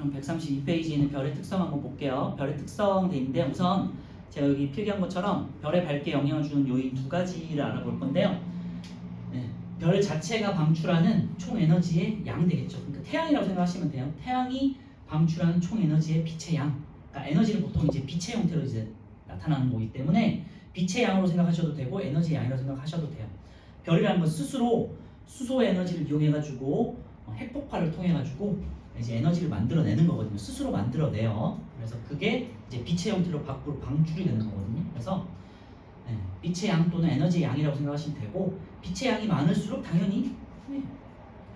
그럼 132페이지에 있는 별의 특성 한번 볼게요. 별의 특성 돼 있는데 우선 제가 여기 필기한 것처럼 별의 밝기에 영향을 주는 요인 두 가지를 알아볼 건데요. 네, 별 자체가 방출하는 총 에너지의 양 되겠죠. 그러니까 태양이라고 생각하시면 돼요. 태양이 방출하는 총 에너지의 빛의 양. 그러니까 에너지를 보통 이제 빛의 형태로 이제 나타나는 거기 때문에 빛의 양으로 생각하셔도 되고 에너지의 양이라고 생각하셔도 돼요. 별이라는 건 스스로 수소 에너지를 이용해가지고 핵폭발을 통해가지고 이제 에너지를 만들어내는 거거든요. 스스로 만들어내요. 그래서 그게 이제 빛의 형태로 밖으로 방출이 되는 거거든요. 그래서 빛의 양 또는 에너지의 양이라고 생각하시면 되고 빛의 양이 많을수록 당연히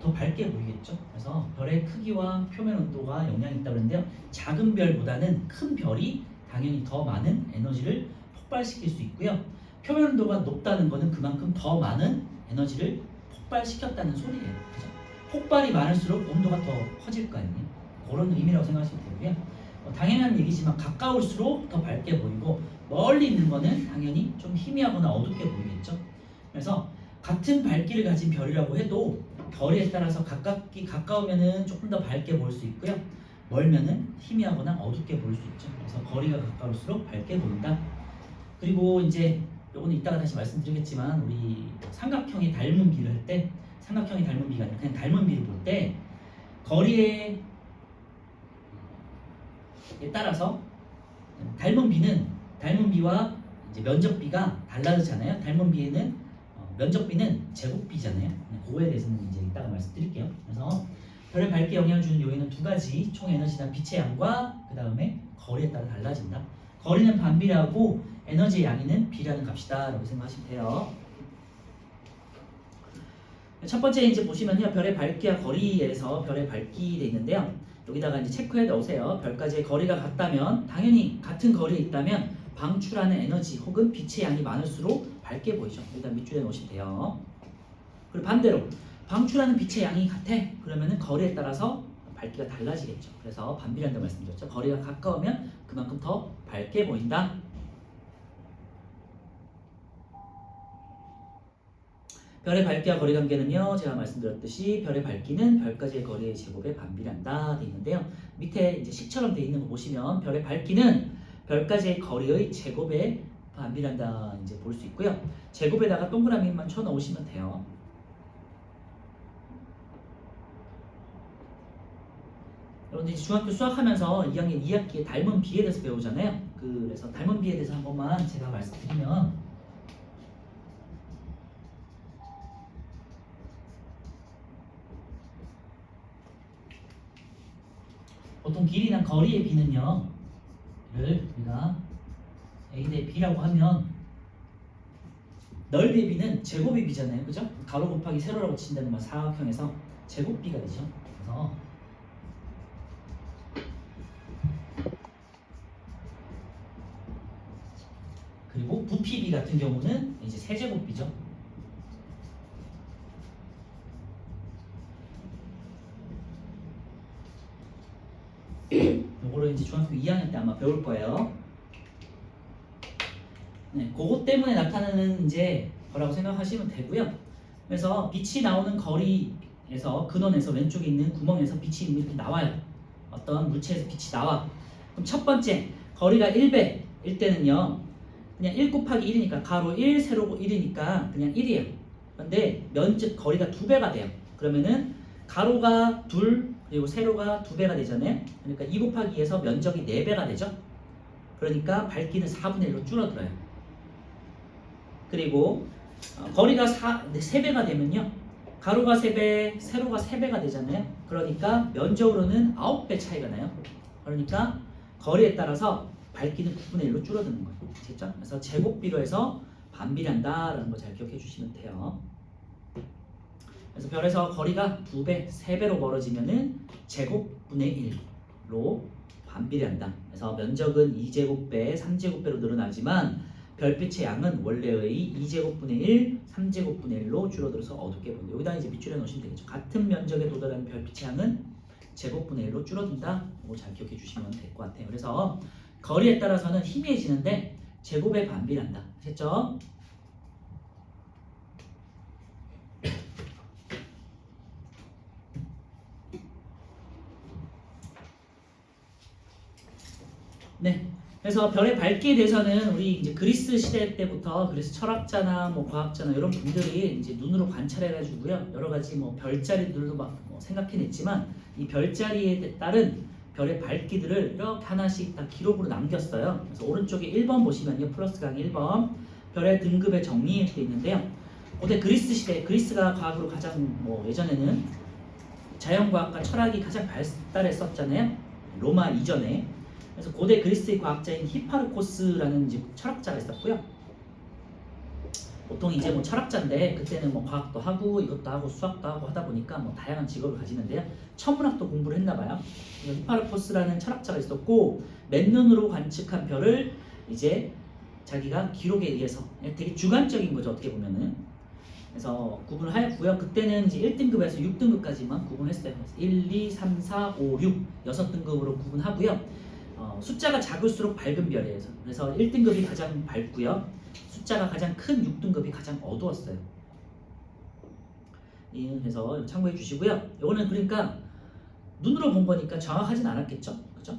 더 밝게 보이겠죠. 그래서 별의 크기와 표면 온도가 영향이 있다고 그러는데요. 작은 별보다는 큰 별이 당연히 더 많은 에너지를 폭발시킬 수 있고요. 표면 온도가 높다는 것은 그만큼 더 많은 에너지를 폭발시켰다는 소리예요. 그죠? 폭발이 많을수록 온도가 더 커질 거 아니에요. 그런 의미라고 생각하시면 되고요. 당연한 얘기지만 가까울수록 더 밝게 보이고 멀리 있는 거는 당연히 좀 희미하거나 어둡게 보이겠죠. 그래서 같은 밝기를 가진 별이라고 해도 별에 따라서 가까우면은 조금 더 밝게 보일 수 있고요. 멀면은 희미하거나 어둡게 보일 수 있죠. 그래서 거리가 가까울수록 밝게 보인다. 그리고 이제 요거는 이따가 다시 말씀드리겠지만 우리 삼각형의 닮은 비를 할 때 삼각형의 닮은 비가 아니라 그냥 닮은 비를 볼 때 거리에 따라서 닮은 비와 이제 면적비가 달라지잖아요. 닮은 비에는 면적비는 제곱비잖아요. 그거에 대해서는 이제 이따가 말씀드릴게요. 그래서 별의 밝기에 영향을 주는 요인은 두 가지: 총 에너지나 빛의 양과 그 다음에 거리에 따라 달라진다. 거리는 반비라고 에너지의 양이는 비라는 값이다 라고 생각하시면 돼요. 첫 번째 이제 보시면요, 별의 밝기와 거리에서 별의 밝기 돼 있는데요. 여기다가 이제 체크해 놓으세요. 별까지의 거리가 같다면 당연히 같은 거리에 있다면 방출하는 에너지 혹은 빛의 양이 많을수록 밝게 보이죠. 일단 밑줄에 놓으시면 돼요. 그리고 반대로 방출하는 빛의 양이 같아. 그러면은 거리에 따라서 밝기가 달라지겠죠. 그래서 반비라는 말씀드렸죠. 거리가 가까우면 그만큼 더 밝게 보인다. 별의 밝기와 거리 관계는요, 제가 말씀드렸듯이 별의 밝기는 별까지의 거리의 제곱에 반비한다 돼 있는데요. 밑에 이제 식처럼 돼 있는 거 보시면 별의 밝기는 별까지의 거리의 제곱에 반비한다 이제 볼 수 있고요. 제곱에다가 동그라미만 쳐 넣으시면 돼요. 여러분들 이제 중학교 수학하면서 2학년 2학기에 닮은 비에 대해서 배우잖아요. 그래서 닮은 비에 대해서 한 번만 제가 말씀드리면 보통 길이나 거리의 비는요, 를 우리가 A 대 B라고 하면 넓이의 B는 제곱의 B잖아요. 그죠? 가로 곱하기 세로라고 친다는 말 사각형에서 제곱 B가 되죠. 그래서 그리고 부피 B 같은 경우는 이제 세제곱 B죠. 요거를 이제 중학교 2학년 때 아마 배울 거예요. 네, 그것 때문에 나타나는 이제 거라고 생각하시면 되고요. 그래서 빛이 나오는 거리에서 근원에서 왼쪽에 있는 구멍에서 빛이 이렇게 나와요. 어떤 물체에서 빛이 나와. 그럼 첫 번째 거리가 1배일 때는요, 그냥 1 곱하기 1이니까 가로 1, 세로 1이니까 그냥 1이에요. 그런데 면적 거리가 2배가 돼요. 그러면은 가로가 2 그리고 세로가 2배가 되잖아요. 그러니까 2 곱하기 2에서 면적이 4배가 되죠. 그러니까 밝기는 4분의 1로 줄어들어요. 그리고 거리가 3배가 되면요, 가로가 3배, 세로가 3배가 되잖아요. 그러니까 면적으로는 9배 차이가 나요. 그러니까 거리에 따라서 밝기는 9분의 1로 줄어드는 거예요. 됐죠? 그래서 제곱비로 해서 반비한다라는 거 잘 기억해 주시면 돼요. 그래서 별에서 거리가 2배, 3배로 멀어지면은 제곱분의 1로 반비례한다. 그래서 면적은 2제곱배, 3제곱배로 늘어나지만 별빛의 양은 원래의 2제곱분의 1, 3제곱분의 1로 줄어들어서 어둡게 보인다. 여기다 이제 밑줄에 놓으시면 되겠죠. 같은 면적에 도달하는 별빛의 양은 제곱분의 1로 줄어든다. 이거 잘 기억해 주시면 될 것 같아요. 그래서 거리에 따라서는 희미해지는데 제곱에 반비례한다. 아셨죠? 네. 그래서 별의 밝기에 대해서는 우리 이제 그리스 시대 때부터 그리스 철학자나 뭐 과학자나 이런 분들이 이제 눈으로 관찰해가지고요 여러 가지 뭐 별자리들도 막뭐 생각해냈지만 이 별자리에 따른 별의 밝기들을 이렇게 하나씩 다 기록으로 남겼어요. 그래서 오른쪽에 1번 보시면요 플러스 강의 1번 별의 등급의 정리되어 있는데요. 고대 그리스 시대 그리스가 과학으로 가장 뭐 예전에는 자연과학과 철학이 가장 발달했었잖아요. 로마 이전에. 그래서 고대 그리스의 과학자인 히파르코스라는 이제 철학자가 있었고요. 보통 이제 뭐 철학자인데 그때는 뭐 과학도 하고 이것도 하고 수학도 하고 하다 보니까 뭐 다양한 직업을 가지는데요. 천문학도 공부를 했나 봐요. 히파르코스라는 철학자가 있었고 맨눈으로 관측한 별을 이제 자기가 기록에 의해서 되게 주관적인 거죠 어떻게 보면은. 그래서 구분을 하였고요. 그때는 이제 1등급에서 6등급까지만 구분했어요. 1, 2, 3, 4, 5, 6 6등급으로 구분하고요. 숫자가 작을수록 밝은 별이에요. 그래서 1등급이 가장 밝고요. 숫자가 가장 큰 6등급이 가장 어두웠어요. 그래서 참고해 주시고요. 이거는 그러니까 눈으로 본 거니까 정확하진 않았겠죠. 그죠?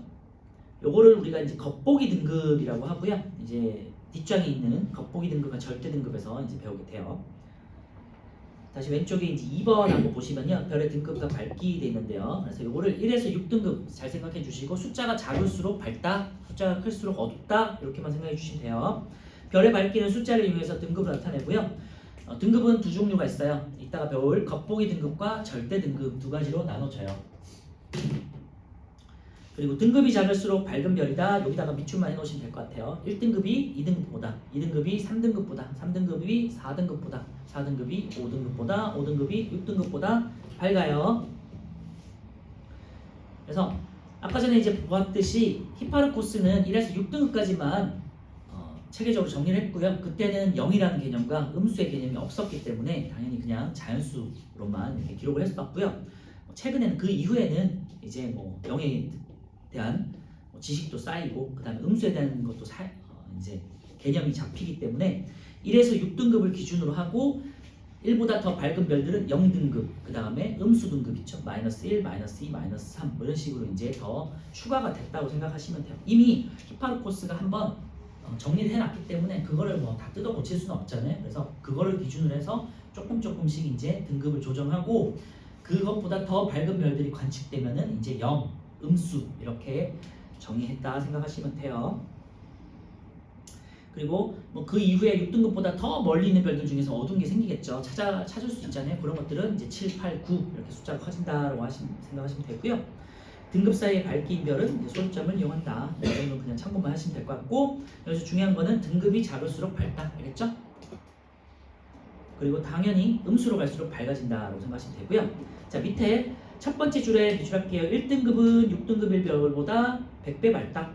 요거를 우리가 이제 겉보기 등급이라고 하고요. 이제 뒷장에 있는 겉보기 등급과 절대 등급에서 이제 배우게 돼요. 다시 왼쪽에 이제 2번 한번 보시면요. 별의 등급과 밝기 되어 있는데요. 그래서 요거를 1에서 6등급 잘 생각해 주시고 숫자가 작을수록 밝다, 숫자가 클수록 어둡다 이렇게만 생각해 주시면 돼요. 별의 밝기는 숫자를 이용해서 등급을 나타내고요. 등급은 두 종류가 있어요. 이따가 배울 겉보기 등급과 절대 등급 두 가지로 나눠져요. 그리고 등급이 작을수록 밝은 별이다. 여기다가 밑줄만 해놓으시면 될 것 같아요. 1등급이 2등급보다, 2등급이 3등급보다, 3등급이 4등급보다, 4등급이 5등급보다, 5등급이 6등급보다 밝아요. 그래서 아까 전에 이제 보았듯이 히파르코스는 1에서 6등급까지만 체계적으로 정리를 했고요. 그때는 0이라는 개념과 음수의 개념이 없었기 때문에 당연히 그냥 자연수로만 이렇게 기록을 했었고요. 최근에는 그 이후에는 이제 뭐 0에 대한 지식도 쌓이고 그다음에 음수에 대한 것도 이제 개념이 잡히기 때문에 1에서 6등급을 기준으로 하고 1보다 더 밝은 별들은 0등급, 그 다음에 음수 등급 있죠. 마이너스 1, 마이너스 2, 마이너스 3 이런 식으로 이제 더 추가가 됐다고 생각하시면 돼요. 이미 히파르코스가 한번 정리를 해놨기 때문에 그거를 뭐 다 뜯어 고칠 수는 없잖아요. 그래서 그거를 기준으로 해서 조금씩 이제 등급을 조정하고 그것보다 더 밝은 별들이 관측되면은 이제 0, 음수 이렇게 정의했다 생각하시면 돼요. 그리고 뭐 그 이후에 6등급보다 더 멀리 있는 별들 중에서 어두운 게 생기겠죠. 찾을 수 있잖아요. 그런 것들은 이제 7, 8, 9 이렇게 숫자가 커진다라고 생각하시면 되고요. 등급 사이의 밝기인 별은 이제 소수점을 이용한다. 이 정도는 그냥 참고만 하시면 될 것 같고 여기서 중요한 거는 등급이 작을수록 밝다. 알겠죠? 그리고 당연히 음수로 갈수록 밝아진다라고 생각하시면 되고요. 자 밑에 첫 번째 줄에 밑줄할게요. 1등급은 6등급의 별보다 100배 밝다.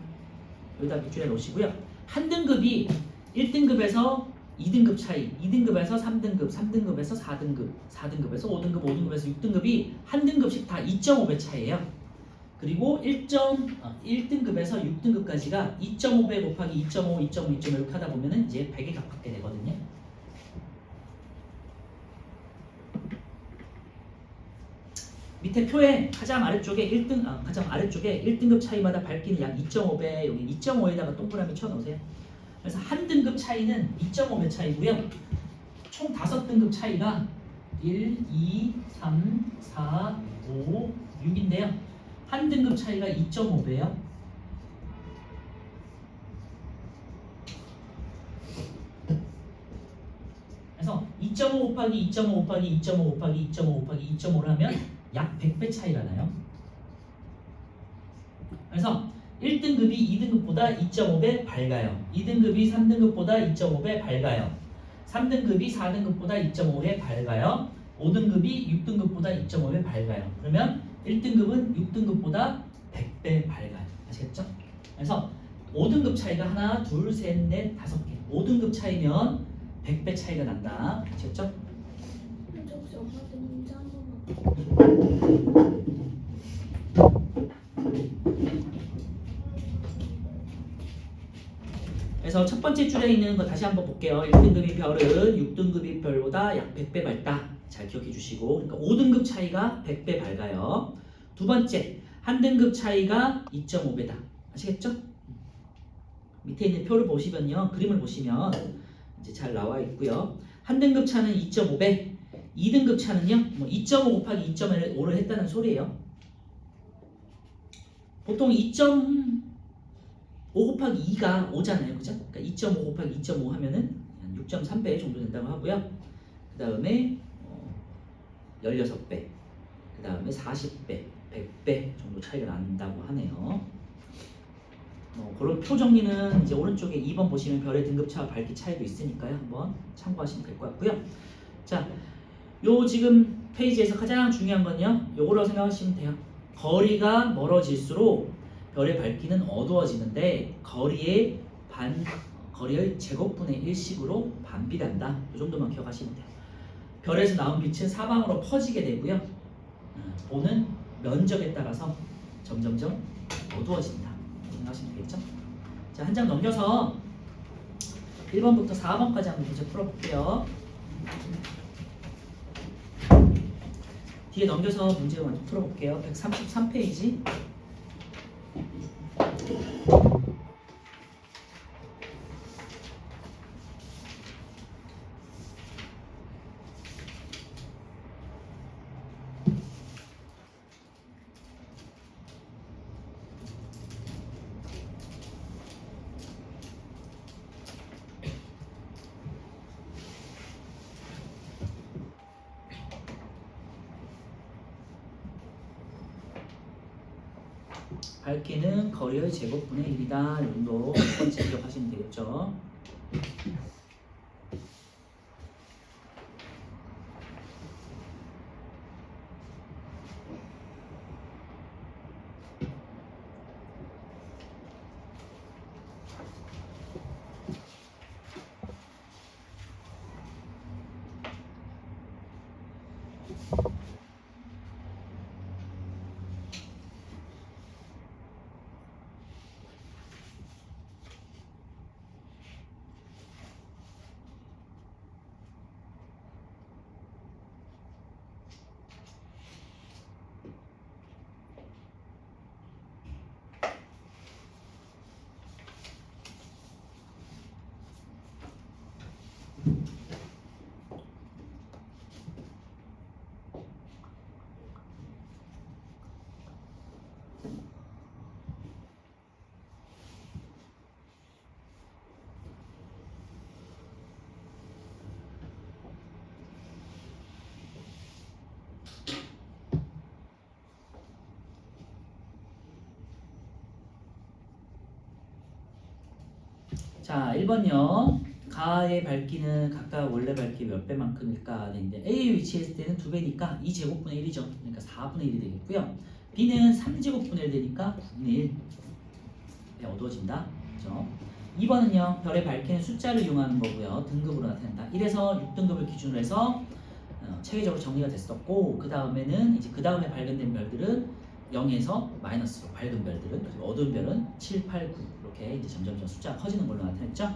여기다 밑줄에 놓으시고요. 한 등급이 1등급에서 2등급 차이, 2등급에서 3등급, 3등급에서 4등급, 4등급에서 5등급, 5등급에서 6등급이 한 등급씩 다 2.5배 차이예요. 그리고 1등급에서 6등급까지가 2.5배 곱하기 2.5, 2.5, 2.5 이렇게 하다 보면은 이제 100에 가깝게 되거든요. 밑에 표에 가장 아래쪽에 1등급 차이마다 밝기는 약 2.5배, 여기 2.5에다가 동그라미 쳐놓으세요. 그래서 한 등급 차이는 2.5배 차이고요. 총 5등급 차이가 1, 2, 3, 4, 5, 6인데요. 한 등급 차이가 2.5배요. 그래서 2.5 곱하기 2.5 곱하기 2.5 곱하기 2.5 곱하기 2.5를 하면 약 100배 차이가 나요. 그래서 1등급이 2등급보다 2.5배 밝아요. 2등급이 3등급보다 2.5배 밝아요. 3등급이 4등급보다 2.5배 밝아요. 5등급이 6등급보다 2.5배 밝아요. 그러면 1등급은 6등급보다 100배 밝아요. 아시겠죠? 그래서 5등급 차이가 하나, 둘, 셋, 넷, 5개. 5등급 차이면 100배 차이가 난다. 아시겠죠? 혹시 엄마한테 문제 한 번만. 그래서 첫 번째 줄에 있는 거 다시 한번 볼게요. 1등급의 별은 6등급의 별보다 약 100배 밝다. 잘 기억해 주시고, 그러니까 5등급 차이가 100배 밝아요. 두 번째, 한 등급 차이가 2.5배다. 아시겠죠? 밑에 있는 표를 보시면요, 그림을 보시면 이제 잘 나와 있고요. 한 등급 차는 2.5배, 2등급 차는요, 뭐 2.5 곱하기 2.5를 했다는 소리예요. 보통 2.5 곱하기 2가 5잖아요, 그죠? 그러니까 2.5 곱하기 2.5 하면은 한 6.3배 정도 된다고 하고요. 그 다음에 16배, 그 다음에 40배, 100배 정도 차이가 난다고 하네요. 그런 표 정리는 이제 오른쪽에 2번 보시면 별의 등급차와 밝기 차이도 있으니까요. 한번 참고하시면 될 것 같고요. 자, 요 지금 페이지에서 가장 중요한 건요, 요거라고 생각하시면 돼요. 거리가 멀어질수록 별의 밝기는 어두워지는데 거리의 제곱분의 1씩으로 반비례한다. 요 정도만 기억하시면 돼요. 별에서 나온 빛은 사방으로 퍼지게 되고요. 보는 면적에 따라서 점점점 어두워진다. 생각하시면 되겠죠? 자, 한 장 넘겨서 1번부터 4번까지 한번 문제 풀어볼게요. 뒤에 넘겨서 문제 먼저 풀어볼게요. 133페이지. 밝기는 거리의 제곱분의 1이다. 이 정도 첫 번째 기억하시면 되겠죠. 자, 1번요. 가의 밝기는 각각 원래 밝기 몇 배만큼일까? 되는데 A에 위치했을 때는 2배니까 2제곱분의 1이죠. 그러니까 4분의 1이 되겠고요. B는 3제곱분의 1 되니까 9분의 1. 네, 어두워진다. 그죠? 2번은요. 별의 밝기는 숫자를 이용하는 거고요. 등급으로 나타낸다. 1에서 6등급을 기준으로 해서 체계적으로 정리가 됐었고, 그 다음에는 이제 그 다음에 발견된 별들은 0에서 마이너스로 밝은 별들은, 그리고 어두운 별은 7, 8, 9 이렇게 이제 점점 숫자가 커지는 걸로 나타냈죠.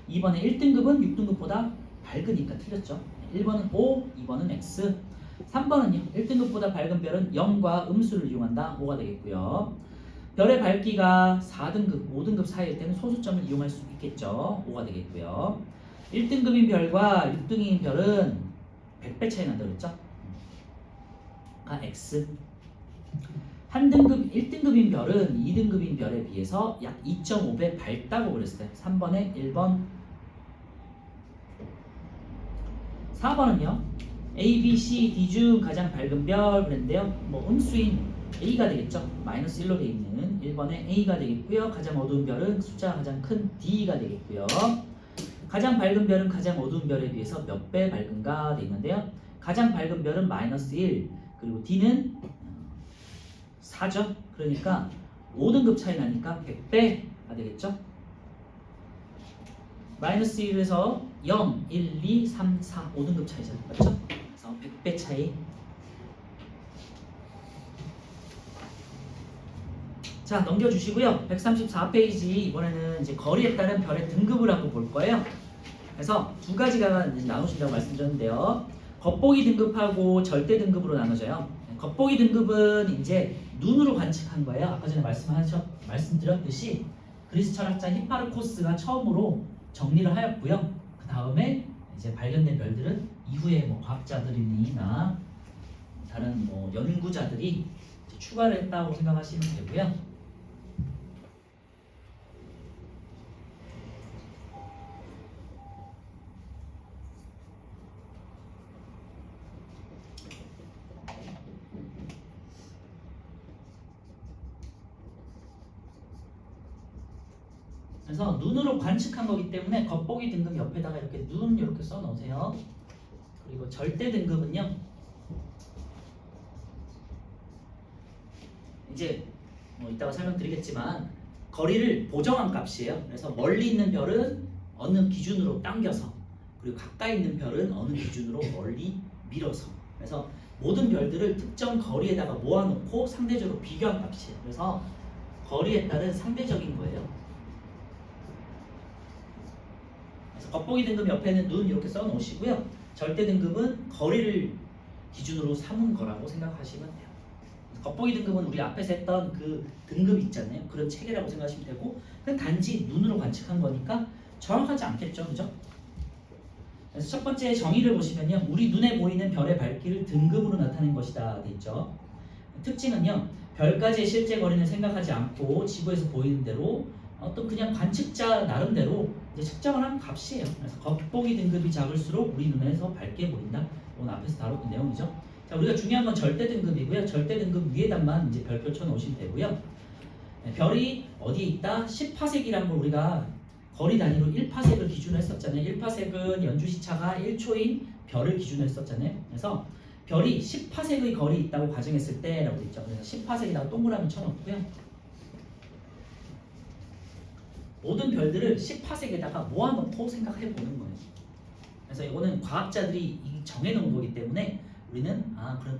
2번에 1등급은 6등급보다 밝으니까 틀렸죠. 1번은 O, 2번은 X. 3번은요. 1등급보다 밝은 별은 0과 음수를 이용한다. 5가 되겠고요. 별의 밝기가 4등급, 5등급 사이일 때는 소수점을 이용할 수 있겠죠. 5가 되겠고요. 1등급인 별과 6등인 별은 100배 차이 난다고 그랬죠? X. 한 등급 1등급인 별은 2등급인 별에 비해서 약 2.5배 밝다고 그랬어요. 3번에 1번. 4번은요. A, B, C, D 중 가장 밝은 별 그랬는데요. 뭐 음수인 A가 되겠죠. 마이너스 1로 되어 있는 1번에 A가 되겠고요. 가장 어두운 별은 숫자가 가장 큰 D가 되겠고요. 가장 밝은 별은 가장 어두운 별에 비해서 몇 배 밝은가 되어 있는데요. 가장 밝은 별은 마이너스 1, 그리고 D는 4죠. 그러니까 5등급 차이 나니까 100배가 되겠죠. 마이너스 1에서 0, 1, 2, 3, 4, 5등급 차이잖아요. 맞죠? 그래서 100배 차이. 자, 넘겨주시고요. 134페이지 이번에는 이제 거리에 따른 별의 등급을 한번 볼 거예요. 그래서 두 가지가 나누신다고 말씀드렸는데요. 겉보기 등급하고 절대 등급으로 나눠져요. 겉보기 등급은 이제 눈으로 관측한 거예요. 아까 전에 말씀드렸듯이 그리스 철학자 히파르코스가 처음으로 정리를 하였고요. 그 다음에 이제 발견된 별들은 이후에 뭐 과학자들이나 다른 뭐 연구자들이 이제 추가를 했다고 생각하시면 되고요. 그래서 눈으로 관측한 거기 때문에 겉보기 등급 옆에다가 이렇게 눈 이렇게 써 놓으세요. 그리고 절대 등급은요. 이제 뭐 이따가 설명드리겠지만 거리를 보정한 값이에요. 그래서 멀리 있는 별은 어느 기준으로 당겨서 그리고 가까이 있는 별은 어느 기준으로 멀리 밀어서 그래서 모든 별들을 특정 거리에다가 모아놓고 상대적으로 비교한 값이에요. 그래서 거리에 따른 상대적인 거예요. 그래서 겉보기 등급 옆에는 눈 이렇게 써 놓으시고요. 절대 등급은 거리를 기준으로 삼은 거라고 생각하시면 돼요. 겉보기 등급은 우리 앞에서 했던 그 등급 있잖아요. 그런 체계라고 생각하시면 되고 그건 단지 눈으로 관측한 거니까 정확하지 않겠죠. 그죠? 그래서 첫 번째 정의를 보시면요. 우리 눈에 보이는 별의 밝기를 등급으로 나타낸 것이다 돼 있죠. 특징은요. 별까지의 실제 거리는 생각하지 않고 지구에서 보이는 대로 어떤 그냥 관측자 나름대로 이제 측정을 한 값이에요. 그래서 겉보기 등급이 작을수록 우리 눈에서 밝게 보인다. 오늘 앞에서 다뤘던 내용이죠. 자, 우리가 중요한 건 절대 등급이고요. 절대 등급 위에다만 이제 별표 쳐놓으시면 되고요. 네, 별이 어디에 있다? 10파색이라는 걸 우리가 거리 단위로 1파색을 기준으로 했었잖아요. 1파색은 연주시차가 1초인 별을 기준으로 했었잖아요. 그래서 별이 10파색의 거리에 있다고 가정했을 때라고 있죠. 그래서 10파색이라고 동그라미 쳐놓고요. 모든 별들을 10파색에다가 모아놓고 생각해 보는 거예요. 그래서 이거는 과학자들이 정해놓은 거기 때문에 우리는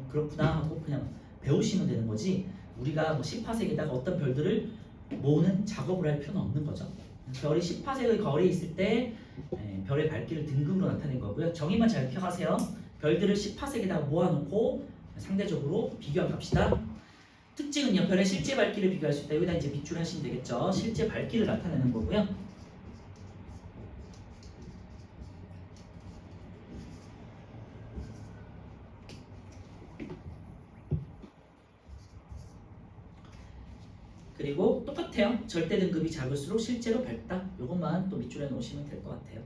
그렇구나 하고 그냥 배우시면 되는 거지 우리가 뭐 10파색에다가 어떤 별들을 모으는 작업을 할 필요는 없는 거죠. 별이 10파색의 거리에 있을 때 별의 밝기를 등급으로 나타낸 거고요. 정의만 잘 기억하세요. 별들을 10파색에다가 모아놓고 상대적으로 비교한 값이다. 특징은요. 별의 실제 밝기를 비교할 수 있다. 여기다 이제 밑줄 하시면 되겠죠. 실제 밝기를 나타내는 거고요. 그리고 똑같아요. 절대 등급이 작을수록 실제로 밝다. 이것만 또 밑줄에 놓으시면 될 것 같아요.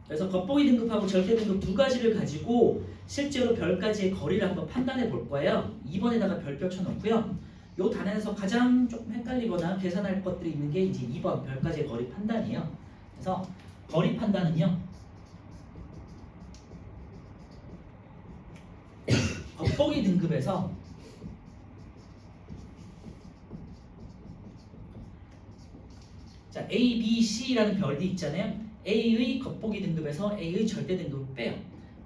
그래서 겉보기 등급하고 절대 등급 두 가지를 가지고 실제로 별까지의 거리를 한번 판단해 볼 거예요. 2번에다가 별표 쳐놓고요. 이 단에서 가장 조금 헷갈리거나 계산할 것들이 있는 게 이제 2번 별까지의 거리 판단이에요. 그래서 거리 판단은요. 겉보기 등급에서 자, A, B, C라는 별이 있잖아요. A의 겉보기 등급에서 A의 절대 등급을 빼요.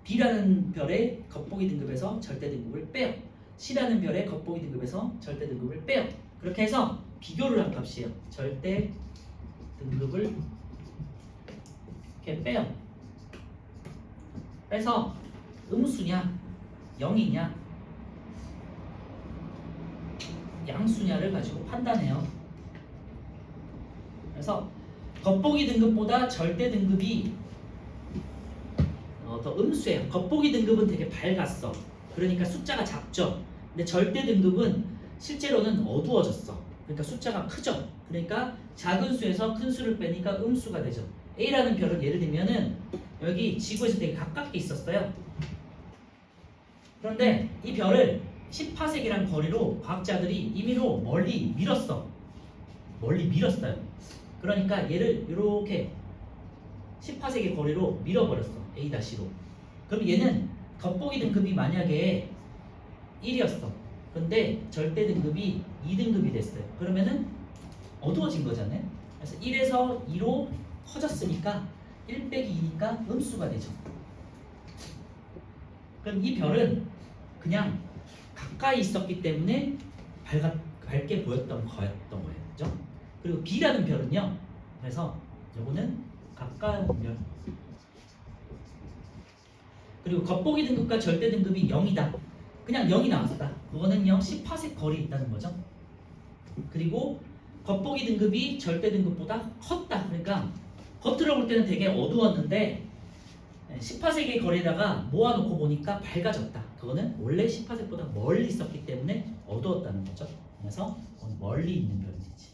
B라는 별의 겉보기 등급에서 절대 등급을 빼요. C라는 별의 겉보기 등급에서 절대 등급을 빼요. 그렇게 해서 비교를 한 값이에요. 절대 등급을 이렇게 빼요. 빼서 음수냐, 0이냐, 양수냐를 가지고 판단해요. 그래서 겉보기 등급보다 절대 등급이 더 음수예요. 겉보기 등급은 되게 밝았어. 그러니까 숫자가 작죠. 근데 절대 등급은 실제로는 어두워졌어. 그러니까 숫자가 크죠. 그러니까 작은 수에서 큰 수를 빼니까 음수가 되죠. A라는 별은 예를 들면은 여기 지구에서 되게 가깝게 있었어요. 그런데 이 별을 10파색이란 거리로 과학자들이 임의로 멀리 밀었어. 멀리 밀었어요. 그러니까 얘를 이렇게 10파색의 거리로 밀어버렸어. A-로. 그럼 얘는 겉보기 등급이 만약에 1이었어. 근데 절대 등급이 2등급이 됐어요. 그러면은 어두워진 거잖아요. 그래서 1에서 2로 커졌으니까 1 빼기 2니까 음수가 되죠. 그럼 이 별은 그냥 가까이 있었기 때문에 밝게 보였던 거였던 거예요. 그죠? 그리고 B라는 별은요. 그래서 요거는 가까운 별. 그리고 겉보기 등급과 절대 등급이 0이다. 그냥 0이 나왔다. 그거는요 10파색 거리에 있다는 거죠. 그리고 겉보기 등급이 절대 등급보다 컸다. 그러니까 겉으로 볼 때는 되게 어두웠는데 10파세기의 거리에다가 모아놓고 보니까 밝아졌다. 그거는 원래 10파세보다 멀리 있었기 때문에 어두웠다는 거죠. 그래서 멀리 있는 별이 되지.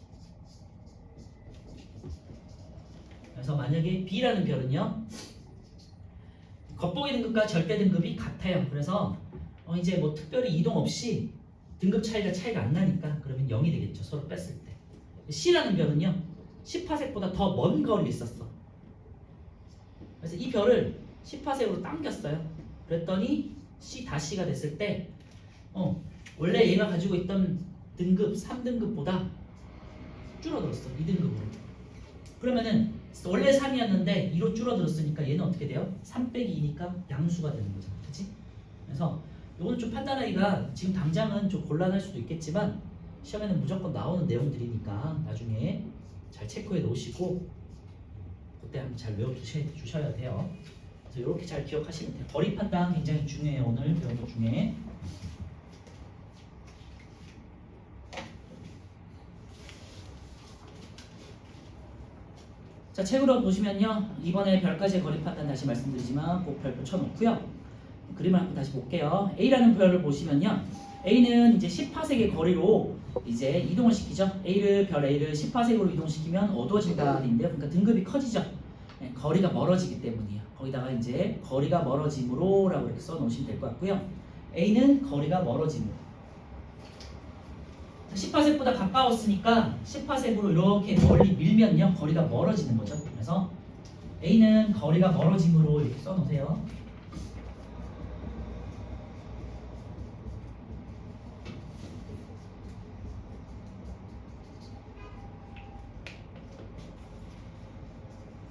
그래서 만약에 B라는 별은요, 겉보기 등급과 절대 등급이 같아요. 그래서 이제 뭐 특별히 이동 없이 등급 차이가 안 나니까 그러면 0이 되겠죠. 서로 뺐을 때. C라는 별은요, 10파섹보다 더 먼 거리에 있었어. 그래서 이 별을 10파섹으로 당겼어요. 그랬더니 C-C가 됐을 때 원래 얘가 가지고 있던 등급 3등급보다 줄어들었어. 2등급으로. 그러면은 원래 3이었는데 2로 줄어들었으니까 얘는 어떻게 돼요? 3 빼기 2니까 양수가 되는 거죠. 그치? 그래서 이거는 좀 판단하기가 지금 당장은 좀 곤란할 수도 있겠지만 시험에는 무조건 나오는 내용들이니까 나중에 잘 체크해 놓으시고 그때 한번 잘 외워주셔야 돼요. 그래서 이렇게 잘 기억하시면 돼요. 거리 판단 굉장히 중요해요. 오늘 배운 것 중에. 자, 책으로 보시면요, 이번에 별까지의 거리 판단 다시 말씀드리지만 꼭 별표 쳐놓고요. 그림을 한번 다시 볼게요. A라는 별을 보시면요, A는 이제 10파섹의 거리로 이제 이동을 시키죠. 별 A를 10파섹으로 이동시키면 어두워진다 인데요. 그러니까 등급이 커지죠. 네, 거리가 멀어지기 때문이에요. 거기다가 이제 거리가 멀어짐으로라고 이렇게 써놓으시면 될 것 같고요. A는 거리가 멀어짐으로. 10파섹보다 가까웠으니까 10파섹으로 이렇게 멀리 밀면요, 거리가 멀어지는 거죠. 그래서 A는 거리가 멀어짐으로 이렇게 써놓으세요.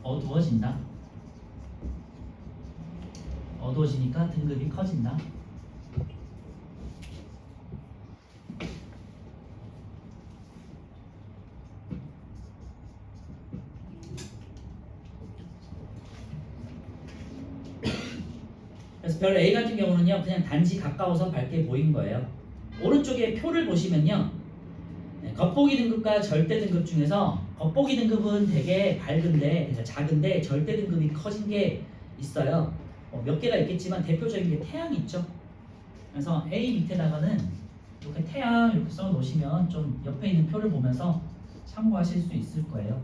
어두워진다. 어두워지니까 등급이 커진다. 그래서 별 A 같은 경우는요, 그냥 단지 가까워서 밝게 보인 거예요. 오른쪽에 표를 보시면요, 겉보기 등급과 절대 등급 중에서 겉보기 등급은 되게 밝은데, 그러니까 작은데 절대 등급이 커진 게 있어요. 몇 개가 있겠지만 대표적인 게 태양이 있죠. 그래서 A 밑에다가는 이렇게 태양 이렇게 써 놓으시면 좀 옆에 있는 표를 보면서 참고하실 수 있을 거예요.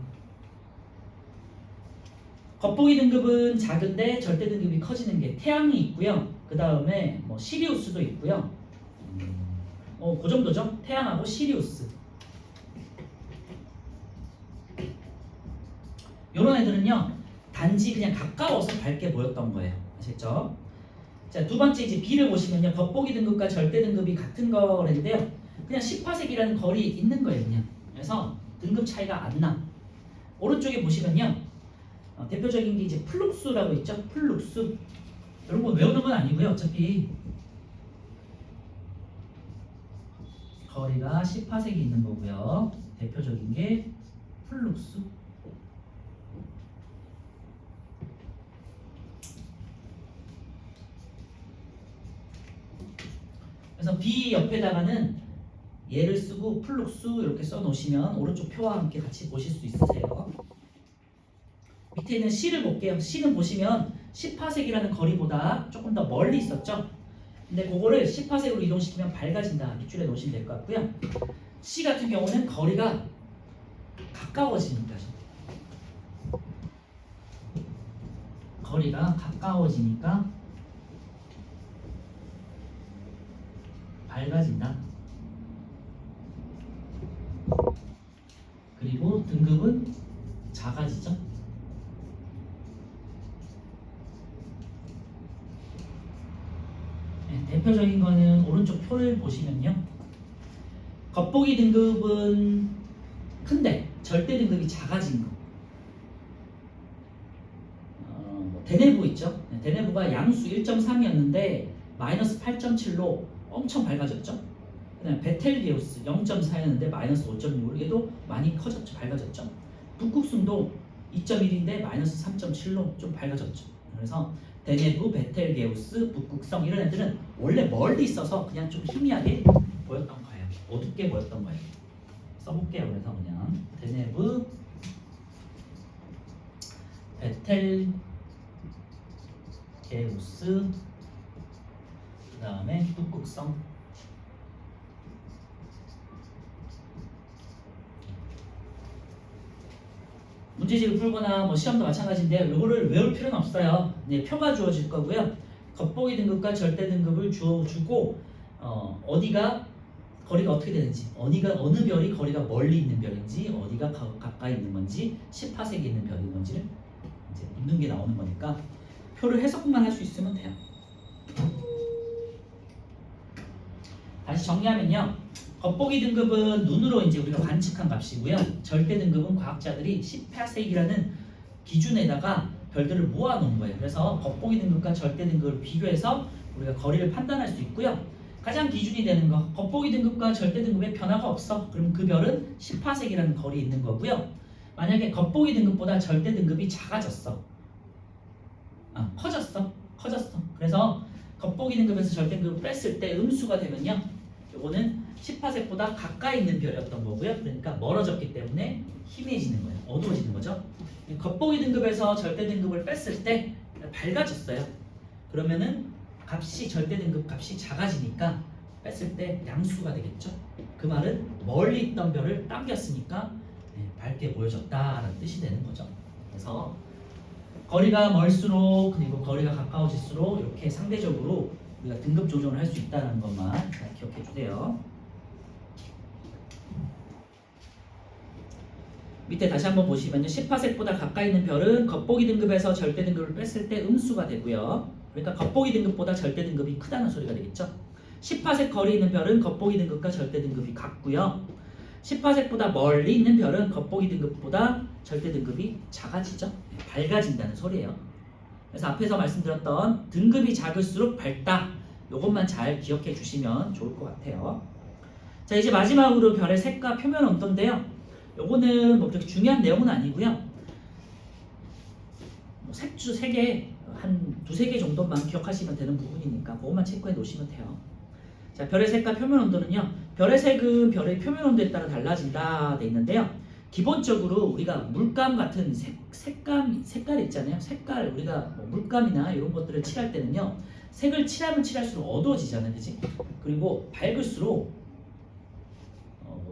겉보기 등급은 작은데 절대 등급이 커지는 게 태양이 있고요. 그 다음에 뭐 시리우스도 있고요. 그 정도죠. 태양하고 시리우스. 이런 애들은요, 단지 그냥 가까워서 밝게 보였던 거예요. 아셨죠? 자, 두 번째 이제 B를 보시면요, 겉보기 등급과 절대 등급이 같은 거랬는데요, 그냥 10파섹이라는 거리에 있는 거예요, 그냥. 그래서 등급 차이가 안 나. 오른쪽에 보시면요, 대표적인 게 이제 플룩스라고 있죠. 플룩스. 이런 거 외우는 건 아니고요. 어차피 거리가 10파섹이 있는 거고요. 대표적인 게 플룩스. 그래서 B 옆에다가는 얘를 쓰고 플룩스 이렇게 써 놓으시면 오른쪽 표와 함께 같이 보실 수 있으세요. 밑에 있는 C를 볼게요. C는 보시면 10파섹이라는 거리보다 조금 더 멀리 있었죠. 근데 그거를 10파섹으로 이동시키면 밝아진다. 밑줄에 놓으시면 될 것 같고요. C 같은 경우는 거리가 가까워지니까, 거리가 가까워지니까 밝아진다. 그리고 등급은 작아지죠. 네, 대표적인 거는 오른쪽 표를 보시면요, 겉보기 등급은 큰데 절대 등급이 작아진 거. 대내부 있죠. 네, 대내부가 양수 1.3이었는데 마이너스 8.7로 엄청 밝아졌죠. 그다음에 베텔게우스 0.4였는데 마이너스 5.6으로 얘도 많이 커졌죠. 밝아졌죠. 북극성도 2.1인데 마이너스 3.7로 좀 밝아졌죠. 그래서 대내부, 베텔게우스, 북극성 이런 애들은 원래 멀리 있어서 그냥 좀 희미하게 보였던 거예요. 어둡게 보였던 거예요. 써볼게요. 그래서 그냥 드네브, 베텔, 게우스, 그 다음에 북극성. 문제집을 풀거나 뭐 시험도 마찬가지인데요. 이거를 외울 필요는 없어요. 네, 표가 주어질 거고요. 겉보기 등급과 절대 등급을 주고 어디가 거리가 어떻게 되는지, 어느 별이 거리가 멀리 있는 별인지, 어디가 가까이 있는 건지, 10파색이 있는 별인 건지를 이제 묻는 게 나오는 거니까 표를 해석만 할 수 있으면 돼요. 다시 정리하면요. 겉보기 등급은 눈으로 이제 우리가 관측한 값이고요. 절대 등급은 과학자들이 10파색이라는 기준에다가 별들을 모아놓은 거예요. 그래서 겉보기 등급과 절대 등급을 비교해서 우리가 거리를 판단할 수 있고요. 가장 기준이 되는 거, 겉보기 등급과 절대 등급에 변화가 없어. 그럼 그 별은 10파색이라는 거리에 있는 거고요. 만약에 겉보기 등급보다 절대 등급이 작아졌어. 커졌어. 그래서 겉보기 등급에서 절대 등급을 뺐을 때 음수가 되면요. 요거는 10파색보다 가까이 있는 별이었던 거고요. 그러니까 멀어졌기 때문에 희미해지는 거예요. 어두워지는 거죠. 겉보기 등급에서 절대 등급을 뺐을 때 밝아졌어요. 그러면은 값이 절대 등급 값이 작아지니까 뺐을 때 양수가 되겠죠. 그 말은 멀리 있던 별을 당겼으니까 밝게 보여졌다라는 뜻이 되는 거죠. 그래서 거리가 멀수록 그리고 거리가 가까워질수록 이렇게 상대적으로 우리가 등급 조정을 할 수 있다는 것만 잘 기억해 주세요. 밑에 다시 한번 보시면요. 10파색보다 가까이 있는 별은 겉보기 등급에서 절대 등급을 뺐을 때 음수가 되고요. 그러니까 겉보기 등급보다 절대 등급이 크다는 소리가 되겠죠. 10파색 거리에 있는 별은 겉보기 등급과 절대 등급이 같고요. 10파색보다 멀리 있는 별은 겉보기 등급보다 절대 등급이 작아지죠. 밝아진다는 소리예요. 그래서 앞에서 말씀드렸던 등급이 작을수록 밝다. 이것만 잘 기억해 주시면 좋을 것 같아요. 자, 이제 마지막으로 별의 색과 표면 온도인데요. 요거는 뭐 그렇게 중요한 내용은 아니고요. 뭐 색주 3개, 한 2-3개 정도만 기억하시면 되는 부분이니까 그것만 체크해 놓으시면 돼요. 자, 별의 색과 표면 온도는요. 별의 색은 별의 표면 온도에 따라 달라진다 돼 있는데요. 기본적으로 우리가 물감 같은 색깔 있잖아요. 색깔 우리가 뭐 물감이나 이런 것들을 칠할 때는요. 색을 칠하면 칠할수록 어두워지잖아요. 그치? 그리고 밝을수록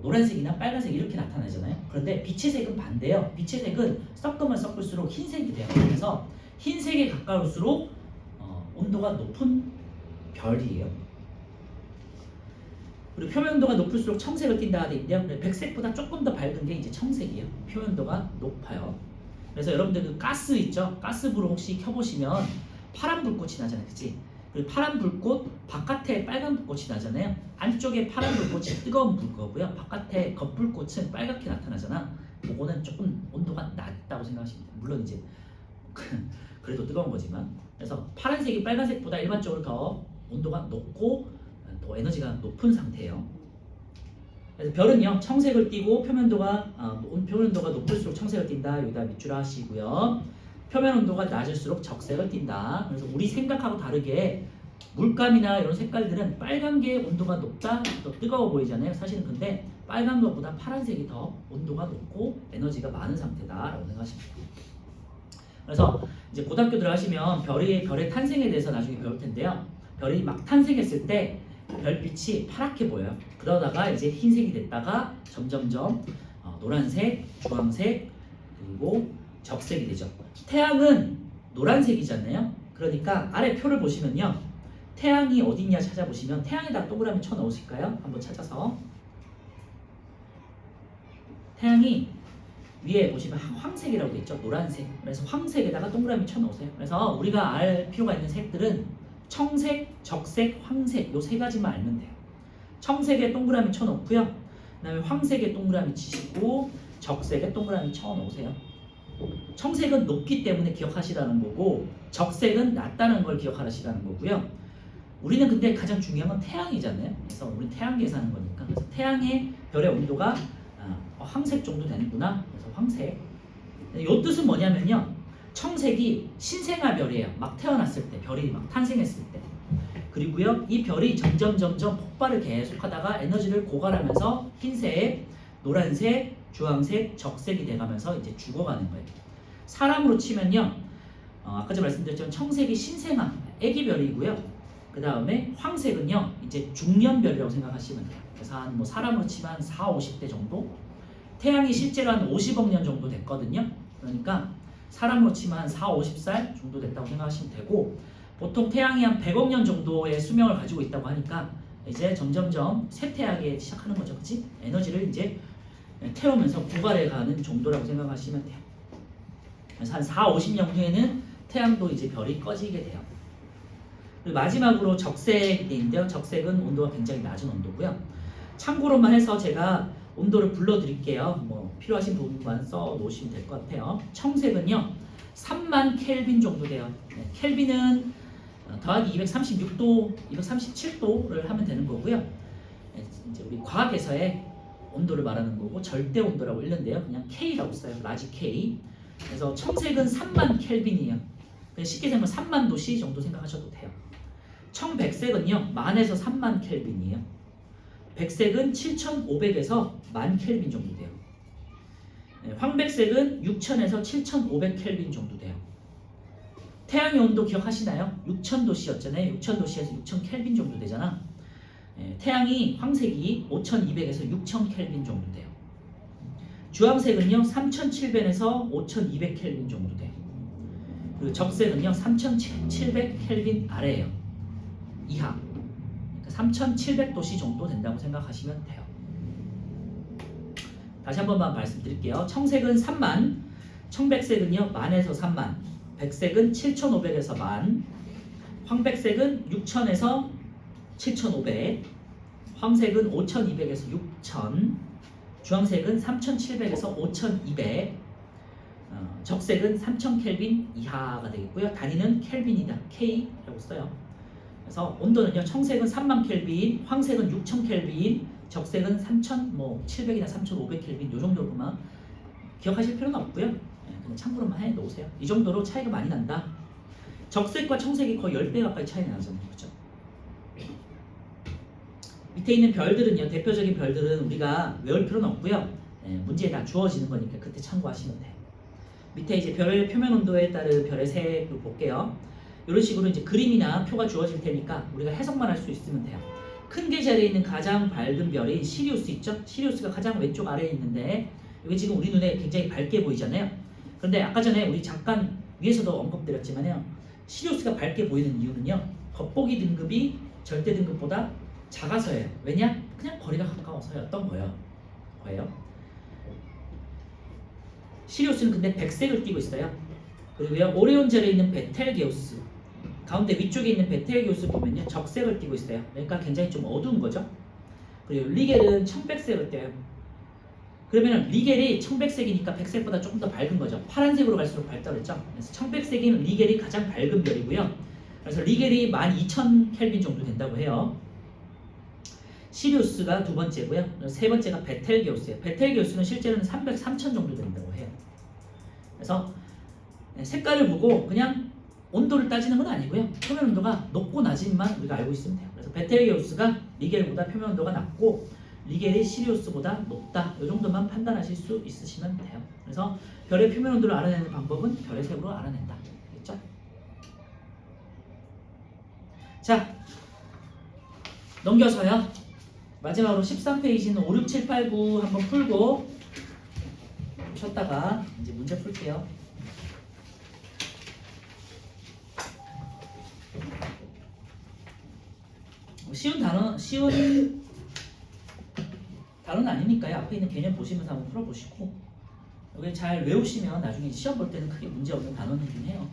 노란색이나 빨간색 이렇게 나타나잖아요. 그런데 빛의 색은 반대예요. 빛의 색은 섞으면 섞을수록 흰색이 돼요. 그래서 흰색에 가까울수록 온도가 높은 별이에요. 그리고 표면도가 높을수록 청색을 띈다 돼 있는데요. 백색보다 조금 더 밝은 게 이제 청색이에요. 표면도가 높아요. 그래서 여러분들 그 가스 있죠? 가스불을 혹시 켜보시면 파란 불꽃이 나잖아요. 그치? 그리고 파란 불꽃 바깥에 빨간 불꽃이 나잖아요. 안쪽에 파란 불꽃이 뜨거운 불꽃이고요. 바깥에 겉불꽃은 빨갛게 나타나잖아. 그거는 조금 온도가 낮다고 생각하시면 돼요. 물론 이제 그래도 뜨거운 거지만. 그래서 파란색이 빨간색보다 일반적으로 더 온도가 높고 더 에너지가 높은 상태예요. 그래서 별은요 청색을 띠고 표면도가 높을수록 청색을 띈다. 여기다 밑줄 하시고요. 표면 온도가 낮을수록 적색을 띈다. 그래서 우리 생각하고 다르게 물감이나 이런 색깔들은 빨간 게 온도가 높다, 더 뜨거워 보이잖아요. 사실은 근데 빨간 것보다 파란색이 더 온도가 높고 에너지가 많은 상태다라고 생각하시면 돼요. 그래서 이제 고등학교 들어가시면 별의 탄생에 대해서 나중에 배울 텐데요. 별이 막 탄생했을 때 별빛이 파랗게 보여요. 그러다가 이제 흰색이 됐다가 점점점 노란색, 주황색, 그리고 적색이 되죠. 태양은 노란색이잖아요. 그러니까 아래 표를 보시면요. 태양이 어디 있냐 찾아보시면 태양에다 동그라미 쳐 넣으실까요? 한번 찾아서. 태양이 위에 보시면 황색이라고 되어 있죠. 노란색. 그래서 황색에다가 동그라미 쳐 넣으세요. 그래서 우리가 알 필요가 있는 색들은 청색, 적색, 황색 요 3가지만 알면 돼요. 청색에 동그라미 쳐 넣고요. 그 다음에 황색에 동그라미 치시고 적색에 동그라미 쳐 넣으세요. 청색은 높기 때문에 기억하시라는 거고 적색은 낮다는 걸 기억하시라는 거고요. 우리는 근데 가장 중요한 건 태양이잖아요. 그래서 우리는 태양 계산하는 거니까. 그래서 태양의 별의 온도가 황색 정도 되는구나. 그래서 황색. 이 뜻은 뭐냐면요. 청색이 신생아 별이에요. 막 태어났을 때, 별이 막 탄생했을 때. 그리고요, 이 별이 점점 폭발을 계속하다가 에너지를 고갈하면서 흰색, 노란색, 주황색, 적색이 돼가면서 이제 죽어가는 거예요. 사람으로 치면요, 아까 전에 말씀드렸지만 청색이 신생아, 애기별이고요. 그 다음에 황색은요, 이제 중년별이라고 생각하시면 돼요. 그래서 한 뭐 사람으로 치면 한 4, 50대 정도? 태양이 실제로 한 50억 년 정도 됐거든요. 그러니까 사람으로 치면 한 4, 50살 정도 됐다고 생각하시면 되고, 보통 태양이 한 100억 년 정도의 수명을 가지고 있다고 하니까 이제 점점점 쇠퇴하기 시작하는 거죠. 그치? 에너지를 이제 태우면서 고갈해 가는 정도라고 생각하시면 돼요. 그래서 한 4, 50년 후에는 태양도 이제 별이 꺼지게 돼요. 그리고 마지막으로 적색인데요. 적색은 온도가 굉장히 낮은 온도고요. 참고로만 해서 제가 온도를 불러드릴게요. 뭐 필요하신 부분만 써 놓으시면 될 것 같아요. 청색은요 3만 켈빈 정도 돼요. 켈빈은 더하기 236도, 237도를 하면 되는 거고요. 이제 우리 과학에서의 온도를 말하는 거고 절대 온도라고 읽는데요. 그냥 K라고 써요. 라지 K. 그래서 청색은 3만 켈빈이에요. 쉽게 생각하면 3만 도씨 정도 생각하셔도 돼요. 청백색은요 만에서 3만 켈빈이에요. 백색은 7,500에서 1만 켈빈 정도 돼요. 황백색은 6,000에서 7,500 켈빈 정도 돼요. 태양의 온도 기억하시나요? 6,000도씨였잖아요. 6,000도씨에서 6,000 켈빈 정도 되잖아. 태양이 황색이 5,200에서 6,000 켈빈 정도 돼요. 주황색은요 3,700에서 5,200 켈빈 정도 돼요. 그리고 적색은요 3,700 켈빈 아래예요. 이하. 그러니까 3,700도씨 정도 된다고 생각하시면 돼요. 다시 한 번만 말씀드릴게요. 청색은 3만, 청백색은요 만에서 3만, 백색은 7,500에서 만, 황백색은 6,000에서 7,500, 황색은 5,200에서 6,000, 주황색은 3,700에서 5,200, 적색은 3,000 켈빈 이하가 되겠고요. 단위는 켈빈이다. K라고 써요. 그래서 온도는요. 청색은 3만 켈빈, 황색은 6,000 켈빈, 적색은 3,700이나 3,500 켈빈 요 정도로만 기억하실 필요는 없고요. 그냥 참고로만 해 놓으세요. 이 정도로 차이가 많이 난다. 적색과 청색이 거의 10배 가까이 차이가 나잖아요. 그렇죠? 밑에 있는 별들은요. 대표적인 별들은 우리가 외울 필요는 없고요. 문제에 다 주어지는 거니까 그때 참고하시면 돼요. 밑에 이제 별의 표면 온도에 따른 별의 색을 볼게요. 이런 식으로 이제 그림이나 표가 주어질 테니까 우리가 해석만 할 수 있으면 돼요. 큰 계절에 있는 가장 밝은 별이 시리우스 있죠? 시리우스가 가장 왼쪽 아래에 있는데 이게 지금 우리 눈에 굉장히 밝게 보이잖아요. 그런데 아까 전에 우리 잠깐 위에서도 언급드렸지만요. 시리우스가 밝게 보이는 이유는요. 겉보기 등급이 절대 등급보다 작아서예요. 왜냐? 그냥 거리가 가까워서였던 거예요. 시리우스는 근데 백색을 띠고 있어요. 그리고요. 오리온젤에 있는 베텔게우스 가운데 위쪽에 있는 베텔게우스 보면요. 적색을 띠고 있어요. 그러니까 굉장히 좀 어두운 거죠. 그리고 리겔은 청백색을 떼요. 그러면 리겔이 청백색이니까 백색보다 조금 더 밝은 거죠. 파란색으로 갈수록 밝다고 그랬죠. 그래서 청백색인 리겔이 가장 밝은 별이고요. 그래서 리겔이 12,000 켈빈 정도 된다고 해요. 시리우스가 두 번째고요. 세 번째가 베텔게우스예요. 베텔게우스는 실제로는 300, 3,000 정도 된다고 해요. 그래서 색깔을 보고 그냥 온도를 따지는 건 아니고요. 표면 온도가 높고 낮은만 우리가 알고 있으면 돼요. 그래서 베텔게우스가 리겔보다 표면 온도가 낮고 리겔이 시리우스보다 높다. 이 정도만 판단하실 수 있으시면 돼요. 그래서 별의 표면 온도를 알아내는 방법은 별의 색으로 알아낸다. 알겠죠? 자, 넘겨서요. 마지막으로 13페이지는 5, 6, 7, 8, 9 한번 풀고 쉬었다가 이제 문제 풀게요. 쉬운 단어는 아니니까요. 앞에 있는 개념 보시면서 한번 풀어보시고 여기 잘 외우시면 나중에 시험 볼 때는 크게 문제 없는 단어이긴 해요.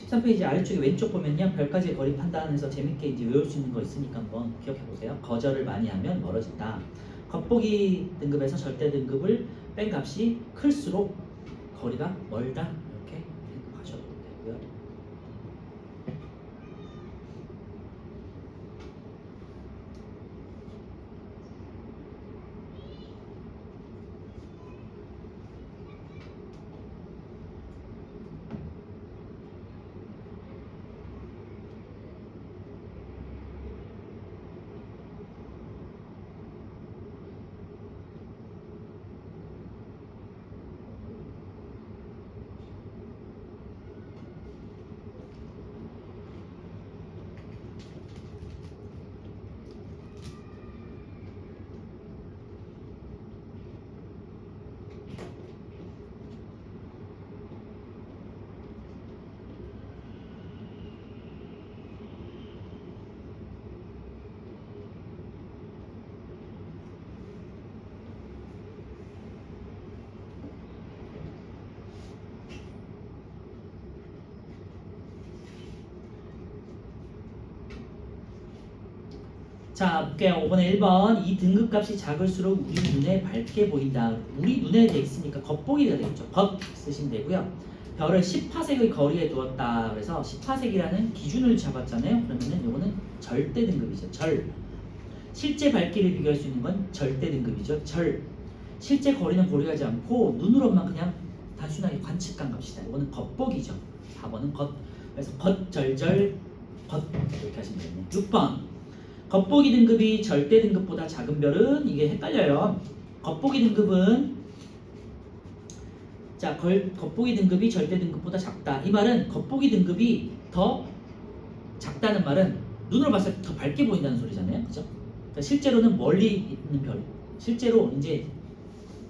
13페이지 아래쪽에 왼쪽 보면요. 별까지의 거리 판단해서 재밌게 이제 외울 수 있는 거 있으니까 한번 기억해 보세요. 거절을 많이 하면 멀어진다. 겉보기 등급에서 절대 등급을 뺀 값이 클수록 거리가 멀다. 이렇게 생각하셔도 되고요. 자, 볼게요. 5번에 1번. 이 등급값이 작을수록 우리 눈에 밝게 보인다. 우리 눈에 돼 있으니까 겉보기가 되겠죠. 겉 쓰시면 되고요. 별을 10파색의 거리에 두었다. 그래서 10파색이라는 기준을 잡았잖아요. 그러면은 요거는 절대 등급이죠. 절. 실제 밝기를 비교할 수 있는 건 절대 등급이죠. 절. 실제 거리는 고려하지 않고 눈으로만 그냥 단순하게 관측한 값이다. 이거는 겉보기죠. 4번은 겉. 그래서 겉, 절절, 겉 이렇게 하시면 되겠네요. 6번. 겉보기 등급이 절대 등급보다 작은 별은 이게 헷갈려요. 겉보기 등급은 자, 겉보기 등급이 절대 등급보다 작다. 이 말은 겉보기 등급이 더 작다는 말은 눈으로 봤을 때 더 밝게 보인다는 소리잖아요. 그죠? 그러니까 실제로는 멀리 있는 별. 실제로 이제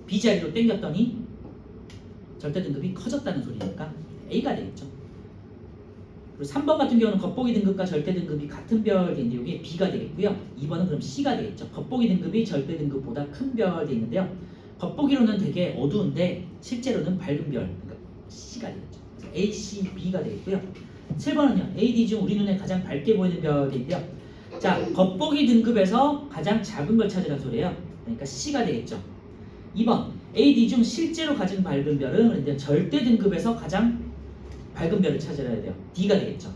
B자리로 당겼더니 절대 등급이 커졌다는 소리니까 A가 되겠죠. 그리고 3번 같은 경우는 겉보기 등급과 절대 등급이 같은 별인데 이게 B가 되겠고요. 2번은 그럼 C가 되겠죠. 겉보기 등급이 절대 등급보다 큰 별이 있는데요. 겉보기로는 되게 어두운데 실제로는 밝은 별, 그러니까 C가 되겠죠. 그래서 A, C, B가 되겠고요. 7번은요. A, D 중 우리 눈에 가장 밝게 보이는 별인데요. 자, 겉보기 등급에서 가장 작은 걸 찾으라는 소리예요. 그러니까 C가 되겠죠. 2번 A, D 중 실제로 가장 밝은 별은 그런데 절대 등급에서 가장 밝은 별을 찾아야 돼요. D가 되겠죠.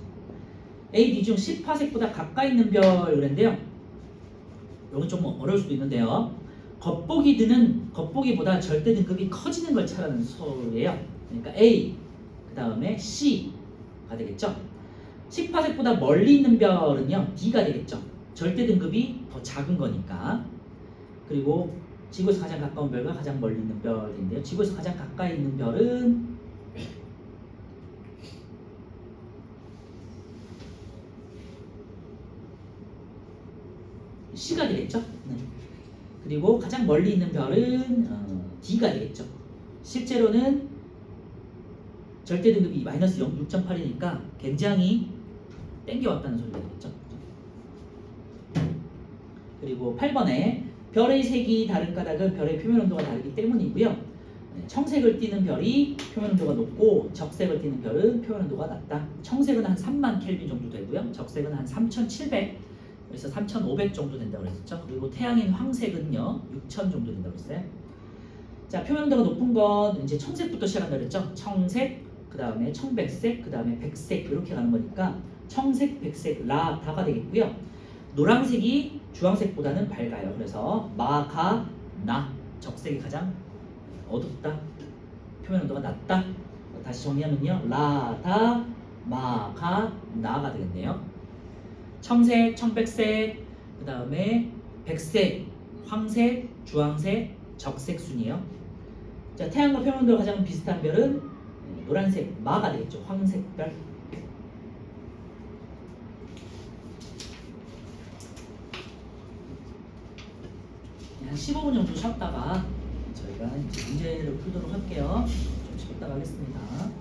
A, D 중 10파색보다 가까이 있는 별 그랬는데요. 이건 좀 어려울 수도 있는데요. 겉보기보다 절대 등급이 커지는 걸 찾아라는 소리예요. 그러니까 A, 그 다음에 C가 되겠죠. 10파색보다 멀리 있는 별은요. D가 되겠죠. 절대 등급이 더 작은 거니까. 그리고 지구에서 가장 가까운 별과 가장 멀리 있는 별인데요. 지구에서 가장 가까이 있는 별은 C가 되겠죠. 네. 그리고 가장 멀리 있는 별은 D가 되겠죠. 실제로는 절대 등급이 마이너스 6.8이니까 굉장히 땡겨왔다는 소리가 되겠죠. 그리고 8번에 별의 색이 다른 까닭은 별의 표면 온도가 다르기 때문이고요. 청색을 띠는 별이 표면 온도가 높고 적색을 띠는 별은 표면 온도가 낮다. 청색은 한 3만 켈빈 정도 되고요. 적색은 한 3,700 그래서 3,500 정도 된다고 그랬었죠. 그리고 태양인 황색은요 6,000 정도 된다고 했어요. 자, 표면 온도가 높은 건 이제 청색부터 시작한다 그랬죠. 청색, 그 다음에 청백색, 그 다음에 백색 이렇게 가는 거니까 청색, 백색, 라다가 되겠고요. 노란색이 주황색보다는 밝아요. 그래서 마가 나 적색이 가장 어둡다. 표면 온도가 낮다. 다시 정리하면요. 라다 마가 나가 되겠네요. 청색, 청백색, 그 다음에 백색, 황색, 주황색, 적색 순이에요. 자, 태양과 표면 온도가 가장 비슷한 별은 노란색 마가 되겠죠. 황색별. 한 15분 정도 쉬었다가 저희가 이제 문제를 풀도록 할게요. 좀 쉬었다가 하겠습니다.